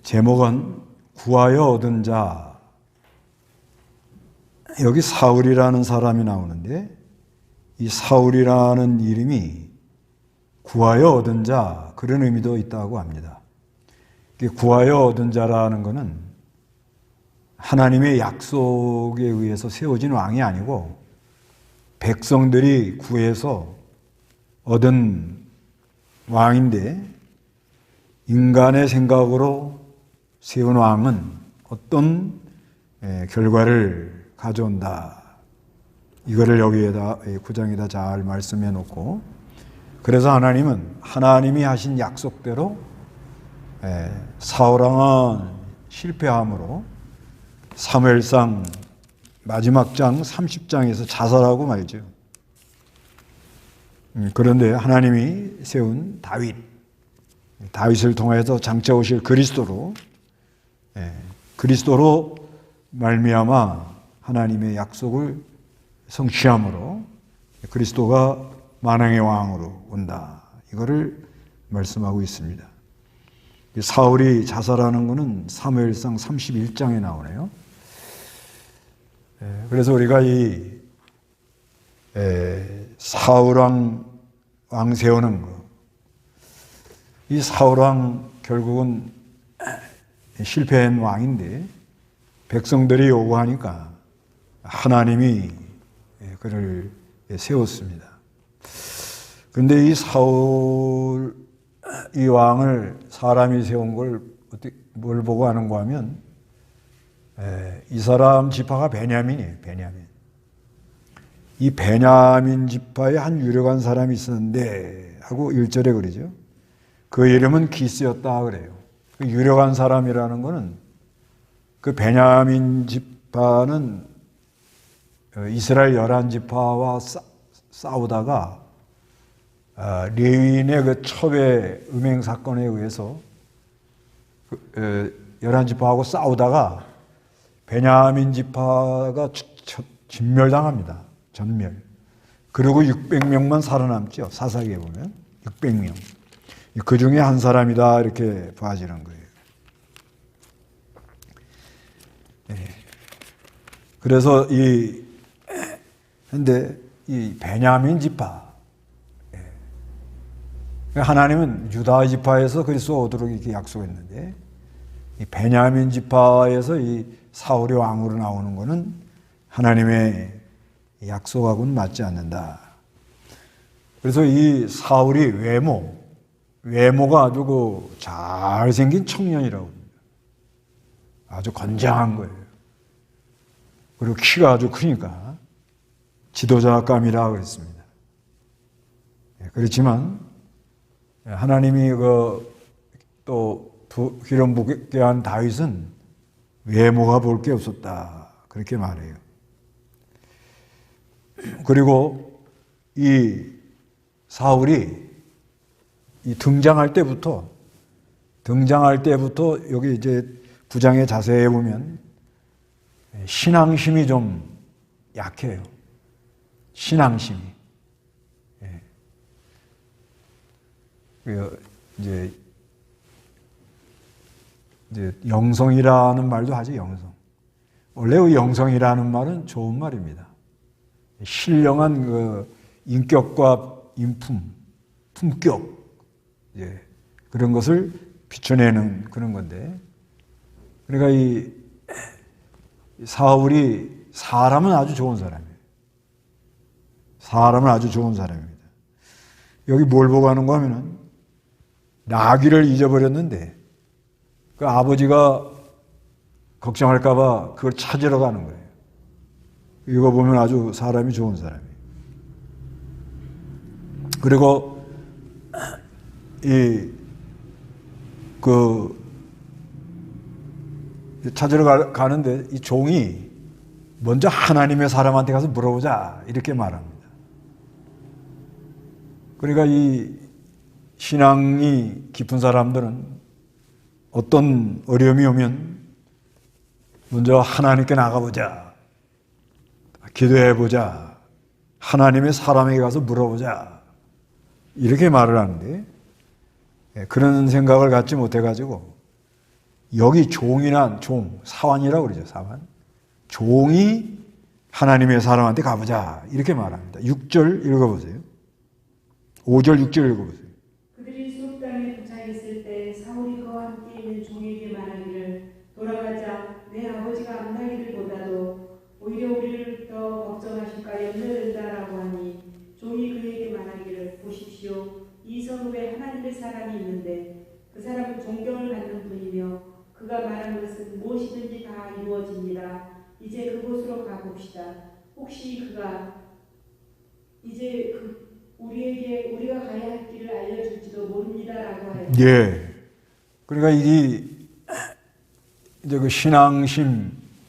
제목은 구하여 얻은 자. 여기 사울이라는 사람이 나오는데 이 사울이라는 이름이 구하여 얻은 자, 그런 의미도 있다고 합니다. 구하여 얻은 자라는 것은 하나님의 약속에 의해서 세워진 왕이 아니고 백성들이 구해서 얻은 왕인데, 인간의 생각으로 세운 왕은 어떤 결과를 가져온다. 이거를 여기에다 9장에다 잘 말씀해 놓고, 그래서 하나님은 하나님이 하신 약속대로 사울왕은 실패함으로 사무엘상 마지막 장 30장에서 자살하고 말이죠. 그런데 하나님이 세운 다윗을 통해서 장차 오실 그리스도로 말미암아 하나님의 약속을 성취함으로 그리스도가 만왕의 왕으로 온다. 이거를 말씀하고 있습니다. 사울이 자살하는 것은 사무엘상 31장에 나오네요. 그래서 우리가 이 사울왕 세우는 거, 이 사울왕 결국은 실패한 왕인데 백성들이 요구하니까 하나님이 그를 세웠습니다. 그런데 이 사울, 이 왕을 사람이 세운 걸 뭘 보고 아는가 하면 이 사람 지파가 베냐민이에요. 베냐민. 이 베냐민 지파에 한 유력한 사람이 있었는데 하고 1절에 그러죠. 그 이름은 기스였다 그래요. 그 유력한 사람이라는 것은 그 베냐민 지파는 이스라엘 11지파와 싸우다가 레위인의 그 첩의 음행 사건에 의해서 11지파하고 싸우다가 베냐민 지파가 진멸당합니다. 전멸. 그리고 600명만 살아남죠. 사사기에 보면 600명. 그 중에 한 사람이다 이렇게 봐지는 거예요. 그래서 근데 이 베냐민 지파, 하나님은 유다 지파에서 그리스도 오도록 이렇게 약속했는데, 이 베냐민 지파에서 이 사울이 왕으로 나오는 것은 하나님의 약속하고는 맞지 않는다. 그래서 이 사울이 외모가 아주 잘생긴 청년이라고 합니다. 아주 건장한 거예요. 그리고 키가 아주 크니까 지도자감이라 그랬습니다. 그렇지만 하나님이 또 기름 붓게 한 다윗은 외모가 볼 게 없었다. 그렇게 말해요. 그리고 이 사울이 등장할 때부터 여기 이제 9장에 자세히 보면 신앙심이 좀 약해요. 신앙심이. 이제 영성이라는 말도 하지, 영성. 원래 영성이라는 말은 좋은 말입니다. 신령한 그 인격과 품격, 그런 것을 비춰내는 그런 건데, 그러니까 이 사울이 사람은 아주 좋은 사람이에요. 사람은 아주 좋은 사람입니다. 여기 뭘 보고 하는가 하면은 나귀를 잊어버렸는데 그 아버지가 걱정할까봐 그걸 찾으러 가는 거예요. 이거 보면 아주 사람이 좋은 사람이에요. 그리고 찾으러 가는데 이 종이 먼저 하나님의 사람한테 가서 물어보자 이렇게 말합니다. 그러니까 이 신앙이 깊은 사람들은 어떤 어려움이 오면 먼저 하나님께 나가보자, 기도해보자, 하나님의 사람에게 가서 물어보자 이렇게 말을 하는데, 그런 생각을 갖지 못해가지고 여기 종이나 사환이라고 그러죠. 사환. 종이 하나님의 사람한테 가보자 이렇게 말합니다. 6절 읽어보세요. 5절 6절 읽어보세요. 그들이 숲 땅에 도착했을 때 사울이 그와 함께 있는 종에게 말하기를 돌아가자. 내 아버지가 암나기들보다도 오히려 우리를 더 걱정하실까 염려된다라고 하니 종이 그에게 말하기를 보십시오. 이 성읍에 하나님의 사람이 있는데 그 사람은 존경을 받는 분이며 그가 말한 것은 무엇이든지 다 이루어집니다. 이제 그곳으로 가봅시다. 혹시 그가 이제 우리에게 우리가 가야 할 길을 알려줄지도 모릅니다라고 하였다. 예. 그러니까 이게 이제 그 신앙심이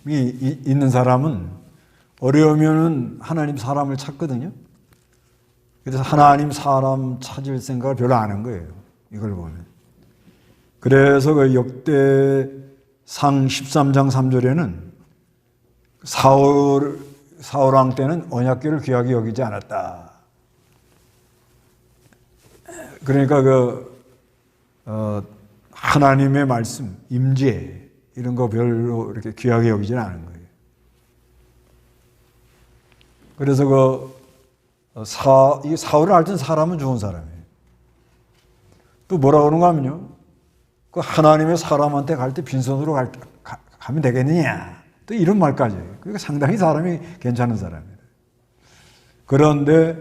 있는 사람은 어려우면은 하나님 사람을 찾거든요. 그래서 하나님 사람 찾을 생각을 별로 안 한 거예요. 이걸 보면. 그래서 그 역대상 13장 3절에는 사울 왕 때는 언약궤를 귀하게 여기지 않았다. 그러니까 하나님의 말씀, 임재 이런 거 별로 이렇게 귀하게 여기지는 않은 거예요. 그래서 이 사울을 앓던 사람은 좋은 사람이에요. 또 뭐라 그러는가 하면요. 그 하나님의 사람한테 갈 때 빈손으로 가면 되겠느냐. 또 이런 말까지. 그러니까 상당히 사람이 괜찮은 사람이에요. 그런데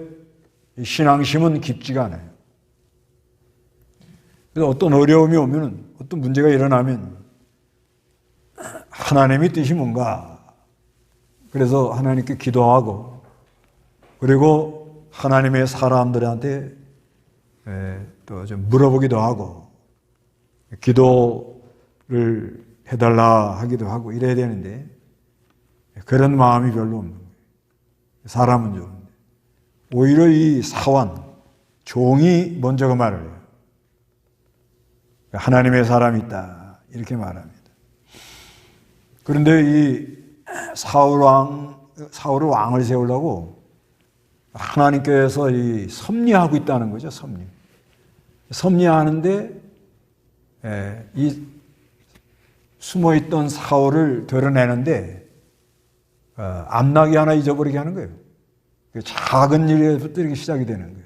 신앙심은 깊지가 않아요. 그래서 어떤 어려움이 오면은, 어떤 문제가 일어나면 하나님의 뜻이 뭔가. 그래서 하나님께 기도하고, 그리고 하나님의 사람들한테 또 좀 물어보기도 하고, 기도를 해달라 하기도 하고 이래야 되는데, 그런 마음이 별로 없는 거예요. 사람은 좋은데. 오히려 이 사환, 종이 먼저 그 말을 해요. 하나님의 사람이 있다. 이렇게 말합니다. 그런데 이 사울을 왕을 세우려고 하나님께서 이 섭리하고 있다는 거죠. 섭리하는데 이 숨어있던 사울을 드러내는데 암나귀 하나 잊어버리게 하는 거예요. 작은 일에부터 이렇게 시작이 되는 거예요.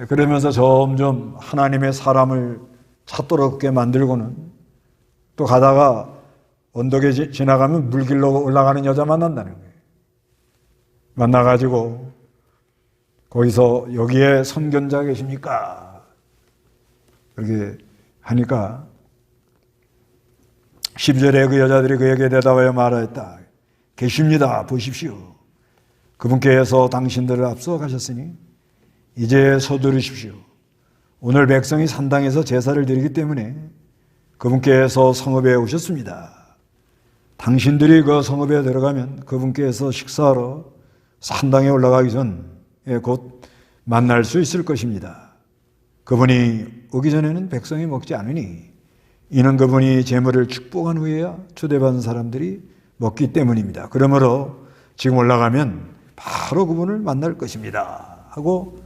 그러면서 점점 하나님의 사람을 찾도록 만들고는 또 가다가 언덕에 지나가면 물길로 올라가는 여자 만난다는 거예요. 만나가지고 거기서 여기에 선견자 계십니까? 그렇게 하니까 10절에 그 여자들이 그에게 대답하여 말하였다. 계십니다. 보십시오. 그분께서 당신들을 앞서 가셨으니 이제 서두르십시오. 오늘 백성이 산당에서 제사를 드리기 때문에 그분께서 성읍에 오셨습니다. 당신들이 그 성읍에 들어가면 그분께서 식사하러 산당에 올라가기 전에 곧 만날 수 있을 것입니다. 그분이 오기 전에는 백성이 먹지 않으니 이는 그분이 제물을 축복한 후에야 초대받은 사람들이 먹기 때문입니다. 그러므로 지금 올라가면 바로 그분을 만날 것입니다. 하고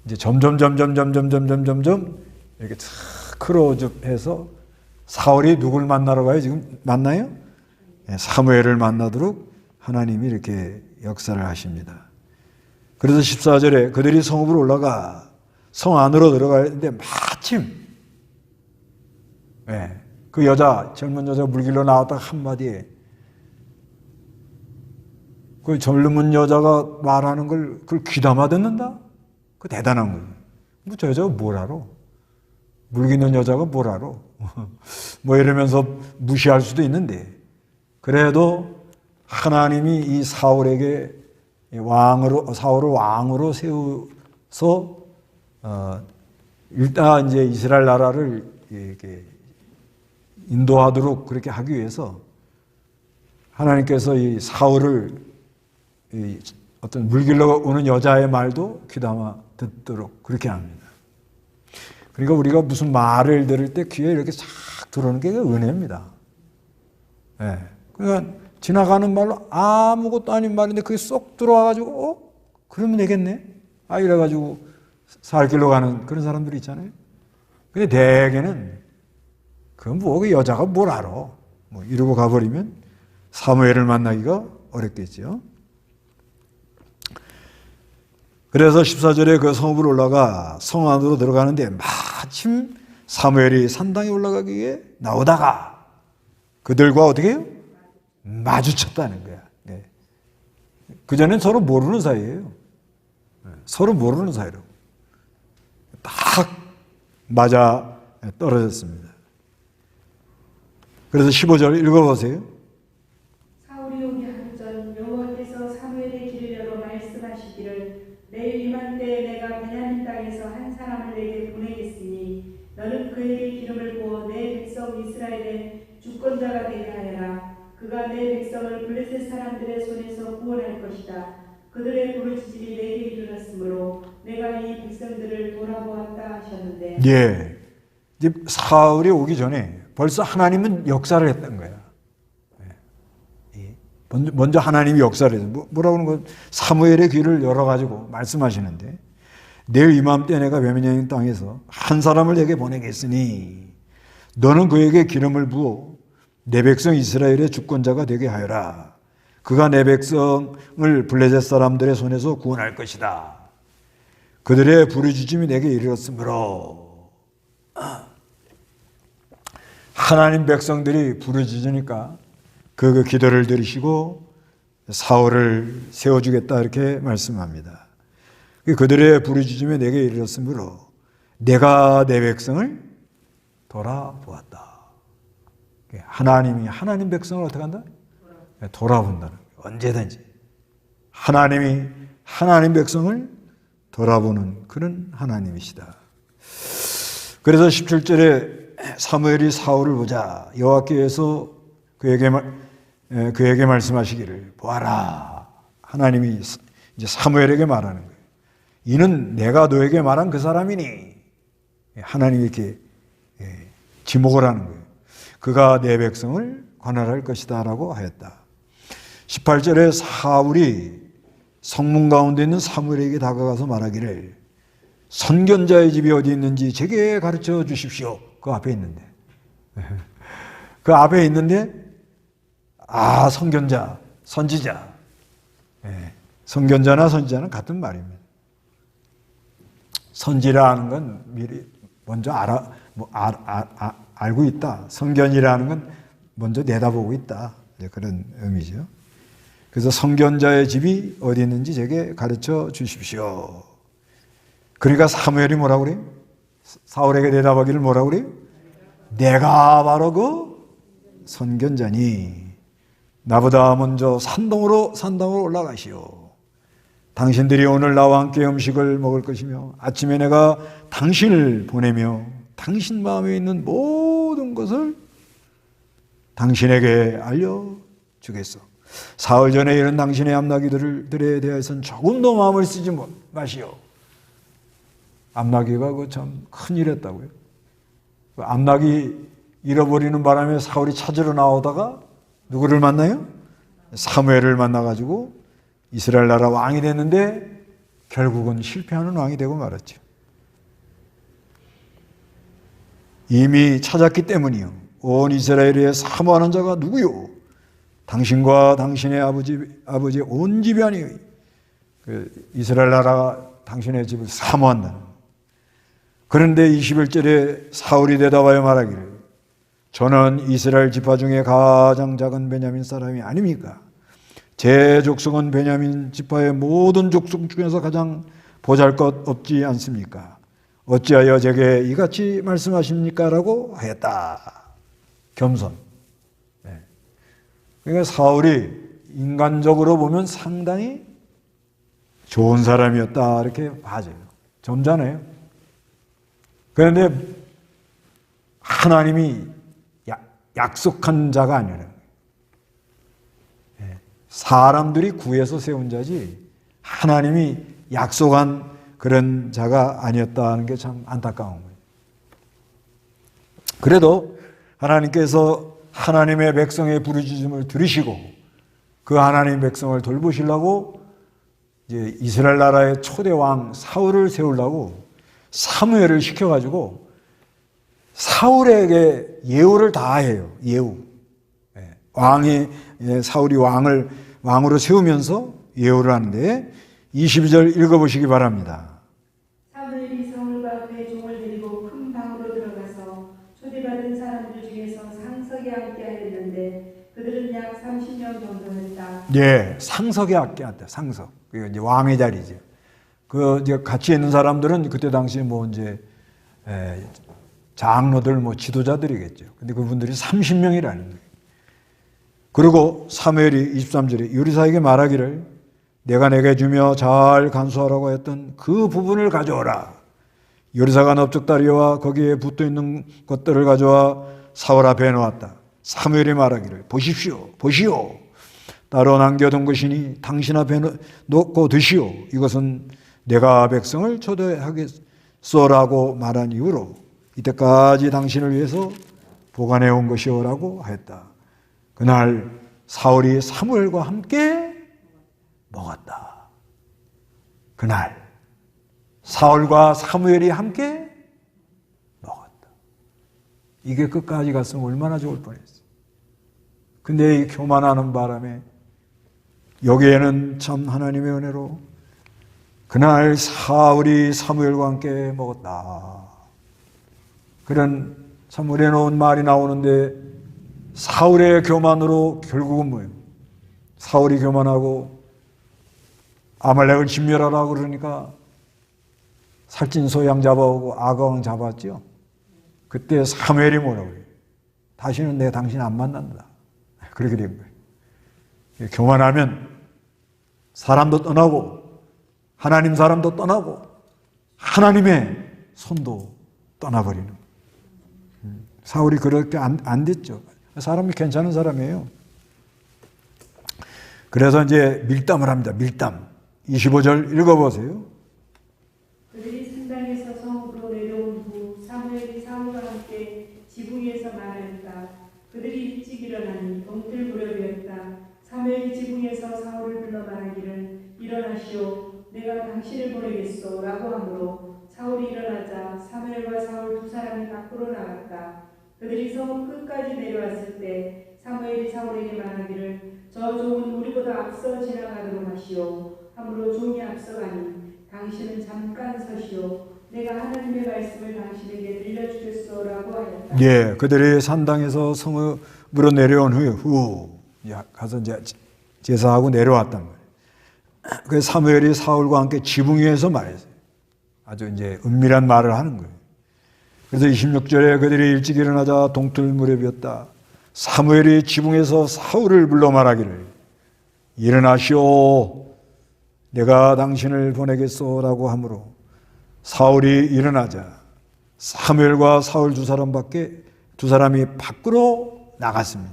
이제 점점 이렇게 크로즈해서 사울이 누굴 만나러 가요? 지금 만나요? 사무엘을 만나도록 하나님이 이렇게 역사를 하십니다. 그래서 14절에 그들이 성읍으로 올라가 성 안으로 들어가는데 마침 그 젊은 여자가 물길로 나왔다가 한마디에 그 젊은 여자가 말하는 걸 그걸 귀담아 듣는다? 그 대단한 거예요. 저 여자가 뭘 알아? 물기는 여자가 뭘 알아? 뭐 이러면서 무시할 수도 있는데 그래도 하나님이 이 사울을 왕으로 세워서 일단 이제 이스라엘 나라를 이렇게 인도하도록 그렇게 하기 위해서 하나님께서 이 사울을 어떤 물길로 오는 여자의 말도 귀담아 듣도록 그렇게 합니다. 그러니까 우리가 무슨 말을 들을 때 귀에 이렇게 싹 들어오는 게 은혜입니다. 그러니까 지나가는 말로 아무것도 아닌 말인데 그게 쏙 들어와가지고 그러면 되겠네? 이래가지고 살 길로 가는 그런 사람들이 있잖아요. 근데 대개는 그건 뭐 그 여자가 뭘 알아? 뭐 이러고 가버리면 사무엘을 만나기가 어렵겠죠. 그래서 14절에 그 성읍으로 올라가 성 안으로 들어가는데 마침 사무엘이 산당에 올라가기에 나오다가 그들과 어떻게 해요? 마주쳤다는 거야. 네. 그전엔 서로 모르는 사이예요. 서로 모르는 사이로 딱 맞아 떨어졌습니다. 그래서 15절 읽어보세요. 사울이 오기 하루 전 여호와께서 사무엘의 길을 열어 말씀하시기를 내일 이맘때 내가 베냐민 땅에서 한 사람을 내게 보내겠으니 너는 그에게 기름을 부어 내 백성 이스라엘의 주권자가 되게 하여라. 그가 내 백성을 블레셋 사람들의 손에서 구원할 것이다. 그들의 부르짖음이 내게 이르렀으므로 내가 이 백성들을 돌아보았다 하셨는데. 예, 이제 사울이 오기 전에 벌써 하나님은 역사를 했던 거야. 먼저 하나님이 역사를 해서 뭐라고 하는 건 사무엘의 귀를 열어가지고 말씀하시는데 내일 이맘때 내가 베냐민 땅에서 한 사람을 내게 보내겠으니 너는 그에게 기름을 부어 내 백성 이스라엘의 주권자가 되게 하여라. 그가 내 백성을 블레셋 사람들의 손에서 구원할 것이다. 그들의 부르짖음이 내게 이르렀으므로. 하나님 백성들이 부르짖으니까 그 기도를 들으시고 사울을 세워주겠다 이렇게 말씀합니다. 그들의 부르짖음에 내게 이르렀으므로 내가 내 백성을 돌아보았다. 하나님이 하나님 백성을 어떻게 한다? 돌아본다는 거예요. 언제든지 하나님이 하나님 백성을 돌아보는 그런 하나님이시다. 그래서 17절에 사무엘이 사울을 보자 여호와께서 그에게 말씀하시기를 보아라. 하나님이 이제 사무엘에게 말하는 거예요. 이는 내가 너에게 말한 그 사람이니. 하나님이 이렇게 지목을 하는 거예요. 그가 내 백성을 관할할 것이다 라고 하였다. 18절에 사울이 성문 가운데 있는 사무엘에게 다가가서 말하기를 선견자의 집이 어디 있는지 제게 가르쳐 주십시오. 그 앞에 있는데. 그 앞에 있는데 선견자, 선지자. 선견자나 선지자는 같은 말입니다. 선지라는 건 미리 먼저 알고 있다. 선견이라는 건 먼저 내다보고 있다. 그런 의미죠. 그래서 선견자의 집이 어디 있는지 제게 가르쳐 주십시오. 그러니까 사무엘이 뭐라고 그래요? 사울에게 대답하기를 뭐라고 그래요? 내가 바로 그 선견자니 나보다 먼저 산당으로 올라가시오. 당신들이 오늘 나와 함께 음식을 먹을 것이며 아침에 내가 당신을 보내며 당신 마음에 있는 모든 것을 당신에게 알려주겠소. 사흘 전에 이런 당신의 암나기들에 대해서는 조금도 마음을 쓰지 마시오. 암나기가 그 참 큰일이었다고요. 암나기 잃어버리는 바람에 사울이 찾으러 나오다가 누구를 만나요? 사무엘을 만나가지고 이스라엘 나라 왕이 됐는데 결국은 실패하는 왕이 되고 말았죠. 이미 찾았기 때문이요. 온 이스라엘에 사모하는 자가 누구요? 당신과 당신의 아버지의 온 집안이 이스라엘 나라가 당신의 집을 사모한다. 그런데 21절에 사울이 대답하여 말하기를 저는 이스라엘 지파 중에 가장 작은 베냐민 사람이 아닙니까? 제 족속은 베냐민 지파의 모든 족속 중에서 가장 보잘것 없지 않습니까? 어찌하여 제게 이같이 말씀하십니까? 라고 하였다. 겸손. 그러니까 사울이 인간적으로 보면 상당히 좋은 사람이었다 이렇게 봐져요. 점잖아요. 그런데 하나님이 약속한 자가 아니라 사람들이 구해서 세운 자지 하나님이 약속한 그런 자가 아니었다는 게 참 안타까운 거예요. 그래도 하나님께서 하나님의 백성의 부르짖음을 들으시고 그 하나님의 백성을 돌보시려고 이제 이스라엘 나라의 초대 왕 사울을 세우려고 사무엘을 시켜가지고 사울에게 예우를 다해요. 예우. 사울이 왕으로 세우면서 예우를 하는데 22절 읽어보시기 바랍니다. 사무엘이 사울과 그의 종을 데리고 큰 방으로 들어가서 초대받은 사람들 중에서 상석에 함께하였는데 그들은 약 30명 정도였다. 예, 상석에 함께했다. 상석. 그 이제 왕의 자리죠. 그 이제 같이 있는 사람들은 그때 당시에 뭐 이제 장로들 뭐 지도자들이겠죠. 근데 그분들이 30명이라는 거예요. 그리고 사무엘이 23절에 요리사에게 말하기를 내가 내게 주며 잘 간수하라고 했던 그 부분을 가져오라. 요리사가 넓적다리와 거기에 붙어있는 것들을 가져와 사울 앞에 놓았다. 사무엘이 말하기를 보시오. 따로 남겨둔 것이니 당신 앞에 놓고 드시오. 이것은 내가 백성을 초대하겠소라고 말한 이후로 이때까지 당신을 위해서 보관해온 것이오라고 하였다. 그날 사울이 사무엘과 함께 먹었다. 그날 사울과 사무엘이 함께 먹었다. 이게 끝까지 갔으면 얼마나 좋을 뻔했어요. 근데 이 교만하는 바람에 여기에는 참 하나님의 은혜로 그날 사울이 사무엘과 함께 먹었다. 그런 참 은혜로운 말이 나오는데 사울의 교만으로 결국은 뭐예요? 사울이 교만하고 아말렉을 진멸하라고 그러니까 살찐 소양 잡아오고 아가왕 잡았죠. 그때 사무엘이 뭐라고 그래요? 다시는 내가 당신 안 만난다. 그렇게 된 거예요. 교만하면 사람도 떠나고 하나님 사람도 떠나고 하나님의 손도 떠나버리는 거예요. 사울이 그렇게 안 됐죠. 사람이 괜찮은 사람이에요. 그래서 이제 밀담을 합니다. 밀담. 25절 읽어보세요. 그들이 산당에서 성읍으로 내려온 후 사무엘이 사울과 함께 지붕에서 말하였다. 그들이 일찍 일어나니 동틀 무렵이었다. 사무엘이 지붕에서 사울을 불러 말하기를 일어나시오. 내가 당신을 보내겠소. 라고 하므로 사울이 일어나자 사무엘과 사울 두 사람이 밖으로 나갔다. 그들이 성읍 끝까지 내려왔을 때 사무엘이 사울에게 말하기를 저 종은 우리보다 앞서 지나가도록 하시오. 하므로 종이 앞서가니 당신은 잠깐 서시오. 내가 하나님의 말씀을 당신에게 들려주겠소라고 하였다. 예, 그들이 산당에서 성읍으로 내려온 후 가서 이제 제사하고 내려왔단 거예요. 그래서 사무엘이 사울과 함께 지붕 위에서 말했어요. 아주 이제 은밀한 말을 하는 거예요. 그래서 26절에 그들이 일찍 일어나자 동틀 무렵이었다. 사무엘이 지붕에서 사울을 불러 말하기를 일어나시오. 내가 당신을 보내겠소라고 하므로 사울이 일어나자 사무엘과 사울 두 사람이 밖으로 나갔습니다.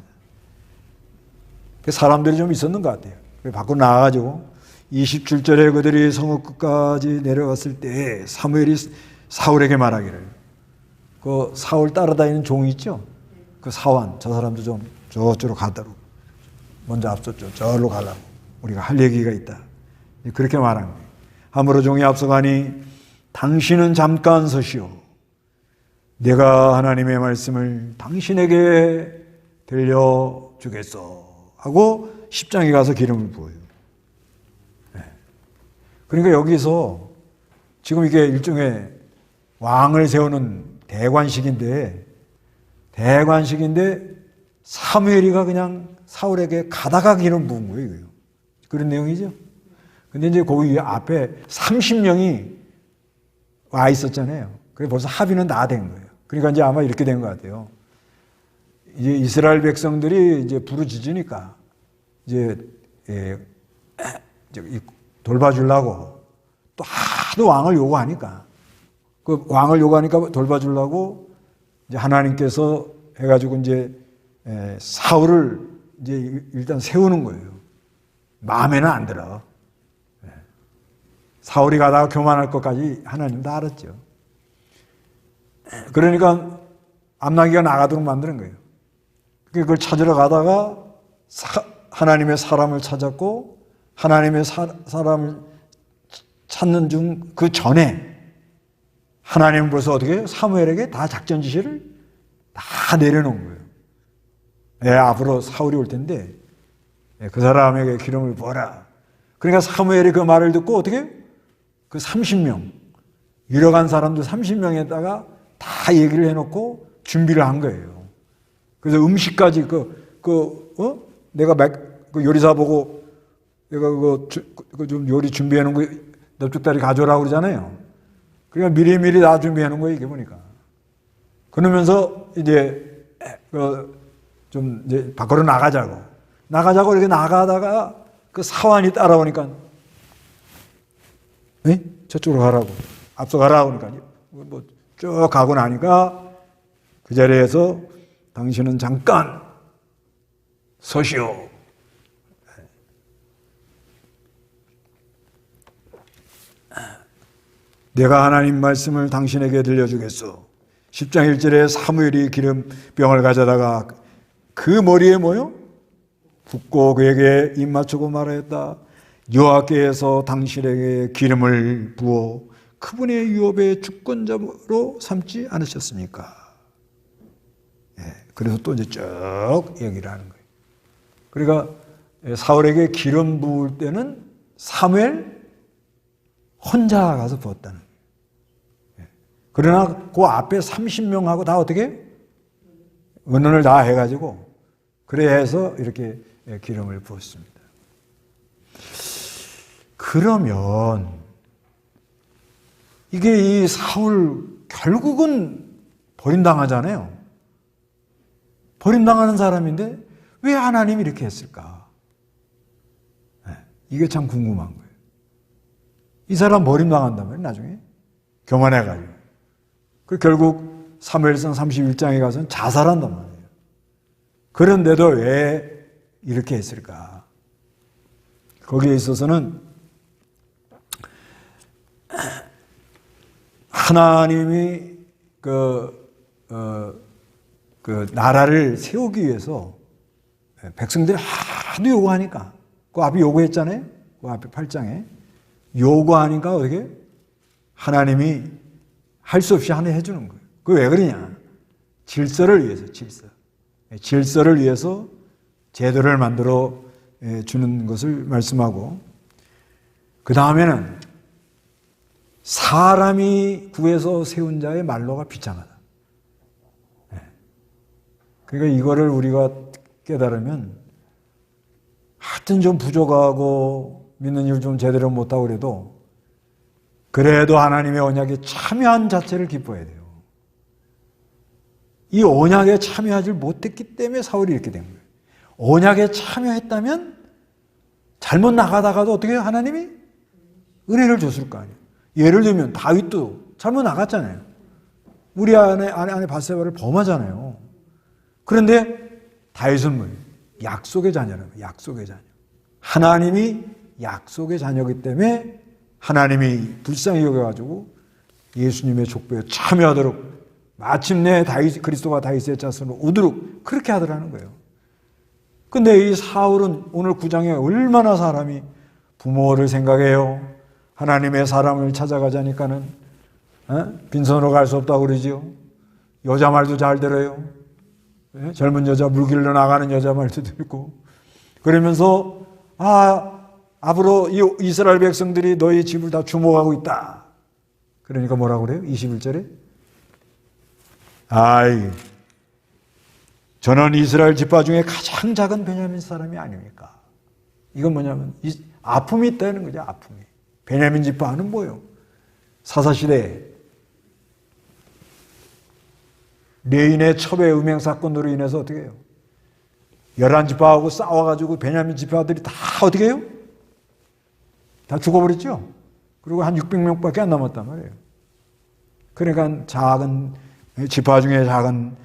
사람들이 좀 있었는 것 같아요. 밖으로 나가가지고 27절에 그들이 성읍 끝까지 내려갔을 때 사무엘이 사울에게 말하기를 그 사울 따라다니는 종이 있죠? 그 사환, 저 사람도 좀 저쪽으로 가도록 먼저 앞섰죠. 저로 가라고 우리가 할 얘기가 있다. 그렇게 말한 거예요. 함으로 종이 앞서가니 당신은 잠깐 서시오. 내가 하나님의 말씀을 당신에게 들려주겠소 하고 십장에 가서 기름을 부어요. 그러니까 여기서 지금 이게 일종의 왕을 세우는 대관식인데 사무엘이가 그냥 사울에게 가다가 기름 부은 거예요. 그런 내용이죠. 근데 이제 거기 앞에 30명이 와 있었잖아요. 그래서 벌써 합의는 다 된 거예요. 그러니까 이제 아마 이렇게 된 것 같아요. 이제 이스라엘 백성들이 이제 부르짖으니까 이제 돌봐주려고 또 하도 왕을 요구하니까 돌봐주려고 이제 하나님께서 해가지고 이제 사울을 이제 일단 세우는 거예요. 마음에는 안 들어. 사울이 가다가 교만할 것까지 하나님 다 알았죠. 그러니까 암나기가 나가도록 만드는 거예요. 그걸 찾으러 가다가 하나님의 사람을 찾았고 하나님의 사람을 찾는 중 그 전에 하나님은 벌써 어떻게 해요? 사무엘에게 다 작전 지시를 다 내려놓은 거예요. 앞으로 사울이 올 텐데 그 사람에게 기름을 부어라. 그러니까 사무엘이 그 말을 듣고 어떻게? 그 30명, 유력한 사람들 30명에다가 다 얘기를 해놓고 준비를 한 거예요. 그래서 음식까지 내가 그 요리사 보고 내가 좀 요리 준비해 놓은 거 넙죽다리 가져오라고 그러잖아요. 그러니까 미리미리 다 준비해 놓은 거예요, 이게 보니까. 그러면서 이제 좀 이제 밖으로 나가자고 이렇게 나가다가 그 사환이 따라오니까 저쪽으로 가라고 앞서 가라고 그러니까 뭐 쭉 가고 나니까 그 자리에서 당신은 잠깐 서시오. 내가 하나님 말씀을 당신에게 들려주겠소. 10장 1절에 사무엘이 기름병을 가져다가 그 머리에 뭐요? 붓고 그에게 입 맞추고 말하였다. 여호와께서 당신에게 기름을 부어 그분의 유업의 주권자로 삼지 않으셨습니까? 그래서 또 이제 쭉 얘기를 하는 거예요. 그러니까 사울에게 기름 부을 때는 사무엘 혼자 가서 부었다는 거예요. 그러나 그 앞에 30명하고 다 어떻게? 의논을 다 해가지고 그래서 이렇게 기름을 부었습니다. 그러면 이게 이 사울 결국은 버림당하잖아요. 버림당하는 사람인데 왜 하나님이 이렇게 했을까? 이게 참 궁금한 거예요. 이 사람 버림당한단 말이에요, 나중에. 교만해가지고. 그 결국 사무엘상 31장에 가서는 자살한단 말이에요. 그런데도 왜 이렇게 했을까? 거기에 있어서는 하나님이 그 나라를 세우기 위해서 백성들이 하도 요구하니까 그 앞에 요구했잖아요. 그 앞에 8장에 요구하니까 어떻게 하나님이 할 수 없이 하나 해주는 거예요. 그게 왜 그러냐? 질서를 위해서 질서를 위해서 제도를 만들어 주는 것을 말씀하고 그 다음에는 사람이 구해서 세운 자의 말로가 비참하다. 그러니까 이거를 우리가 깨달으면 하여튼 좀 부족하고 믿는 일 좀 제대로 못하고 그래도 하나님의 언약에 참여한 자체를 기뻐해야 돼요. 이 언약에 참여하지 못했기 때문에 사울이 이렇게 된 거예요. 언약에 참여했다면 잘못 나가다가도 어떻게 해요? 하나님이 은혜를 줬을 거 아니에요. 예를 들면 다윗도 잘못 나갔잖아요. 우리 아내 바세바를 범하잖아요. 그런데 다윗은 뭐예요? 약속의 자녀라면 약속의 자녀. 하나님이 약속의 자녀이기 때문에 하나님이 불쌍히 여겨가지고 예수님의 족보에 참여하도록 마침내 그리스도가 다윗의 자손으로 오도록 그렇게 하더라는 거예요. 근데 이 사울은 오늘 9장에 얼마나 사람이 부모를 생각해요. 하나님의 사람을 찾아가자니까는 빈손으로 갈 수 없다고 그러지요. 여자 말도 잘 들어요. 젊은 여자 물 길러 나가는 여자 말도 듣고 그러면서 앞으로 이스라엘 백성들이 너희 집을 다 주목하고 있다. 그러니까 뭐라고 그래요? 21절에 저는 이스라엘 지파 중에 가장 작은 베냐민 사람이 아닙니까? 이건 뭐냐면 아픔이 있다는 거죠. 아픔이. 베냐민 지파는 뭐예요? 사사시대에 레인의 첩의 음행 사건으로 인해서 어떻게 해요? 11지파하고 싸워가지고 베냐민 지파들이 다 어떻게 해요? 다 죽어버렸죠? 그리고 한 600명밖에 안 남았단 말이에요. 그러니까 작은 지파 중에 작은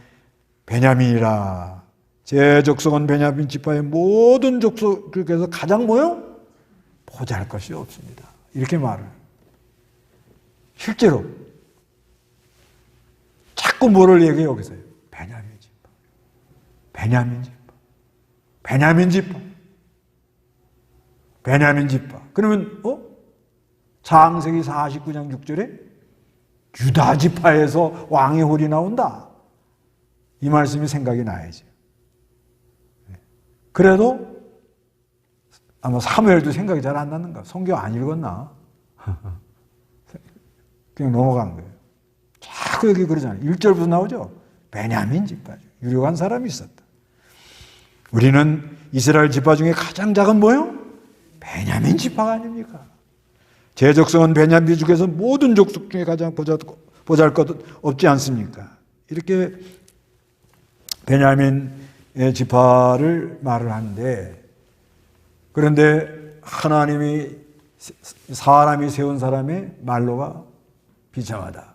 베냐민이라 제 족속은 베냐민 지파의 모든 족속 중에서 가장 뭐요? 보잘 것이 없습니다. 이렇게 말을. 실제로 자꾸 뭐를 얘기해요, 여기서요? 베냐민 지파. 베냐민 지파. 베냐민 지파. 베냐민 지파. 그러면 창세기 49장 6절에 유다 지파에서 왕의 홀이 나온다. 이 말씀이 생각이 나야죠. 그래도 아마 사무엘도 생각이 잘 안 났는가? 성경 안 읽었나? 그냥 넘어간 거예요. 자꾸 여기 그러잖아요. 1절부터 나오죠. 베냐민 지파, 유력한 사람이 있었다. 우리는 이스라엘 지파 중에 가장 작은 뭐예요? 베냐민 지파가 아닙니까? 제 족속은 베냐민 중에서 모든 족속 중에 가장 보잘것 없지 않습니까? 이렇게 베냐민의 지파를 말을 하는데, 그런데 하나님이 사람이 세운 사람의 말로가 비참하다.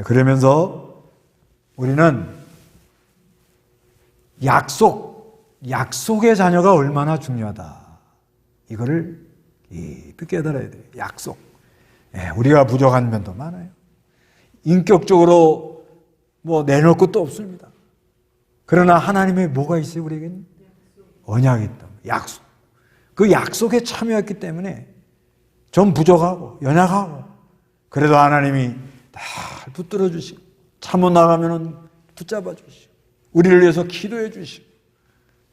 그러면서 우리는 약속의 자녀가 얼마나 중요하다. 이거를 깊이 깨달아야 돼요. 약속. 우리가 부족한 면도 많아요. 인격적으로 뭐 내놓을 것도 없습니다. 그러나 하나님의 뭐가 있어요, 우리에게는? 언약이 있다. 약속. 그 약속에 참여했기 때문에 좀 부족하고 연약하고, 그래도 하나님이 다 붙들어 주시고, 참어 나가면은 붙잡아 주시고, 우리를 위해서 기도해 주시고,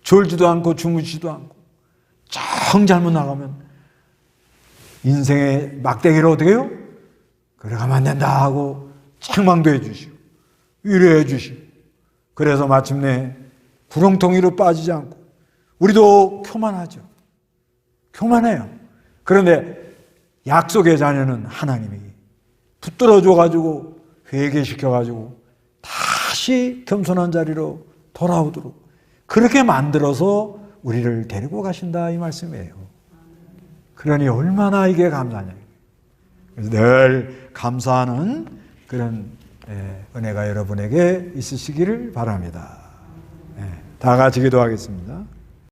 졸지도 않고 주무시지도 않고, 정 잘못 나가면 인생의 막대기를 어떻게 해요? 그래 가면 안 된다 하고 책망도 해 주시고 위로해 주시고, 그래서 마침내 구렁텅이로 빠지지 않고, 우리도 교만하죠. 교만해요. 그런데 약속의 자녀는 하나님이 붙들어줘가지고 회개시켜가지고 다시 겸손한 자리로 돌아오도록 그렇게 만들어서 우리를 데리고 가신다, 이 말씀이에요. 그러니 얼마나 이게 감사하냐. 그래서 늘 감사하는 그런 은혜가 여러분에게 있으시기를 바랍니다. 다 같이 기도하겠습니다.